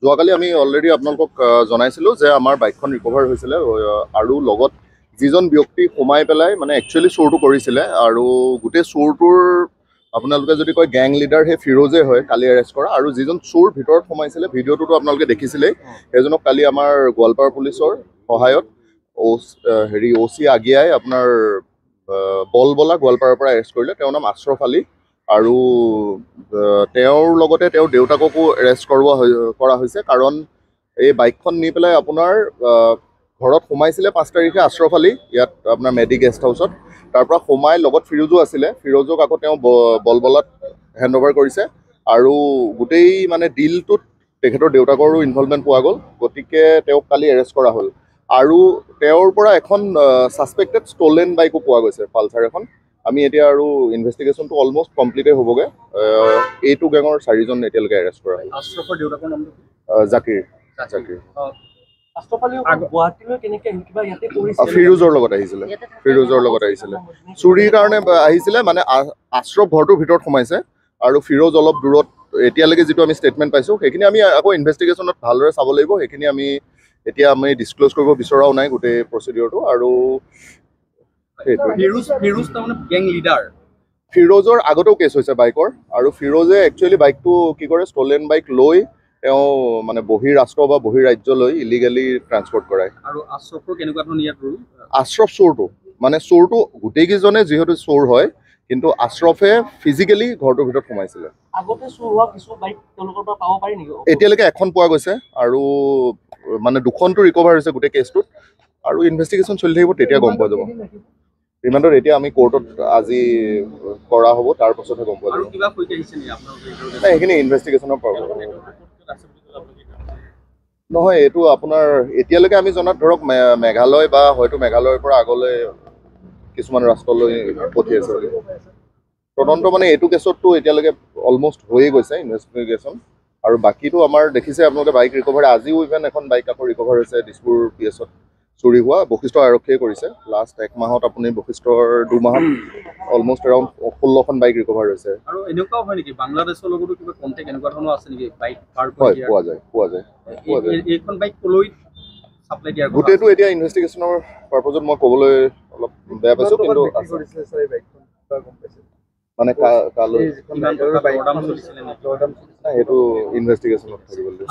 যোৱাকালি আমি অলৰেডি আপোনালোকক জনাইছিলোঁ যে আমাৰ বাইকখন ৰিকভাৰ হৈছিলে আৰু লগত যিজন ব্যক্তি সোমাই পেলাই মানে একচুৱেলি চোৰটো কৰিছিলে আৰু গোটেই চোৰটোৰ আপোনালোকে যদি কয় গেং লিডাৰ সেই ফিৰোজে হয় কালি এৰেষ্ট কৰা আৰু যিজন চোৰ ভিতৰত সোমাইছিলে ভিডিঅ'টোতো আপোনালোকে দেখিছিলেই সেইজনক কালি আমাৰ গোৱালপাৰা পুলিচৰ সহায়ত OC আগিয়াই আপোনাৰ বলবলা গোৱালপাৰাৰ পৰা এৰেষ্ট কৰিলে। তেওঁৰ নাম আশ্ৰফ আলী আৰু তেওঁৰ লগতে তেওঁৰ দেউতাককো এৰেষ্ট কৰা হৈছে কাৰণ এই বাইকখন নি পেলাই আপোনাৰ ঘৰত সোমাইছিলে 5 তাৰিখে আশ্ৰফ আলী ইয়াত আপোনাৰ মেডি গেষ্ট হাউচত। তাৰ পৰা সোমাই লগত ফিৰোজো আছিলে, ফিৰোজক আকৌ তেওঁ বলবলাত হেণ্ড অভাৰ কৰিছে আৰু গোটেই মানে ডিলটোত তেখেতৰ দেউতাকৰো ইনভলভমেণ্ট পোৱা গ'ল, গতিকে তেওঁক কালি এৰেষ্ট কৰা হ'ল। আৰু তেওঁৰ পৰা এখন ছাছপেক্টেড ষ্টলেন বাইকো পোৱা গৈছে, পালচাৰ এখন। আমি এতিয়া আৰু ইনভেষ্টিগেশ্যনটো অলমষ্ট কমপ্লিটেই হ'বগৈ। এইটো গেঙৰ 4জন এতিয়ালৈকে এৰেষ্ট কৰা হ'ল। আশ্ৰফৰ দেউতাকৰ নামটো জাকিৰ। ফিৰোজৰ লগত আহিছিলে চুৰিৰ কাৰণে আহিছিলে, মানে আশ্ৰফ ঘৰটোৰ ভিতৰত সোমাইছে আৰু ফিৰোজ অলপ দূৰত। এতিয়ালৈকে যিটো আমি ষ্টেটমেণ্ট পাইছোঁ সেইখিনি আমি আকৌ ইনভেষ্টিগেশ্যনত ভালদৰে চাব লাগিব। সেইখিনি এতিয়া আমি ডিছক্ল'জ কৰিব বিচৰাও নাই গোটেই প্ৰচিডিঅ'ৰটো। আৰু ফিৰোজৰ আগতেও কেছ হৈছে বাইকৰ, আৰু ফিৰোজে একচুৱেলি বাইকটো কি কৰে, ষ্টলেন বাইক লৈ তেওঁ মানে বহিৰাষ্ট্ৰ বা বহিৰাজ্যলৈ ইলিগেলি ট্ৰান্সপৰ্ট কৰায়। আৰু আশ্ৰফৰ কেনেকুৱা ধৰণৰ ইয়াত ৰুল? আশ্ৰফ চোৰটো মানে চোৰটো গোটেইকেইজনে যিহেতু চোৰ হয়, কিন্তু আশ্ৰফে ফিজিকেলি ঘৰটোৰ ভিতৰত সোমাইছিলে। এতিয়ালৈকে এখন পোৱা গৈছে আৰু মানে 2খনটো ৰিকভাৰ হৈছে গোটেই কেছটোত, আৰু ইনভেষ্টিগেশ্যন চলি থাকিব, তেতিয়া গম পোৱা যাব। ৰিমাণ্ডত এতিয়া আমি কোৰ্টত আজি কৰা হ'ব, তাৰ পাছতহে গম পোৱা যাব। সেইখিনি ইনভেষ্টিগেশ্যনৰ পৰা নহয়। এইটো আপোনাৰ এতিয়ালৈকে আমি জনাত ধৰক মেঘালয় বা হয়তো মেঘালয়ৰ পৰা আগলৈ কিছুমান ৰাষ্ট্ৰলৈ পঠিয়াইছে বুলি তদন্ত। মানে এইটো কেছততো এতিয়ালৈকে অলমষ্ট হৈয়ে গৈছে ইনভেষ্টিগেশ্যন। আৰু বাকীটো আমাৰ দেখিছে আপোনালোকে বাইক ৰিকভাৰ, আজিও ইভেন এখন বাইক আকৌ ৰিকভাৰ হৈছে দিছপুৰ PS-ত চুৰি হোৱা। বশিষ্ঠ আৰক্ষীয়ে কৰিছে। লাষ্ট 1 মাহত আপুনি বশিষ্ঠৰ 2 মাহত অলমষ্ট এৰাউণ্ড 16খন বাইক ৰিকভাৰ হৈছে। আৰু এনেকুৱাও হয় নেকি বাংলাদেশৰ লগতো কিবা কণ্টেক্ট এনেকুৱা ধৰণৰ আছে নেকি বাইক পাৰ কৰি? হয়, পোৱা যায়। এইখন বাইক কলৈ চাপ্লাই দিয়া? গোটেইটো এতিয়া ইনভেষ্টিগেশ্যনৰ পাৰপজত মই ক'বলৈ অলপ বেয়া পাইছোঁ, কিন্তু মানে সেইটো ইনভেষ্টিগেশ্যনত থাকিব লাগিব।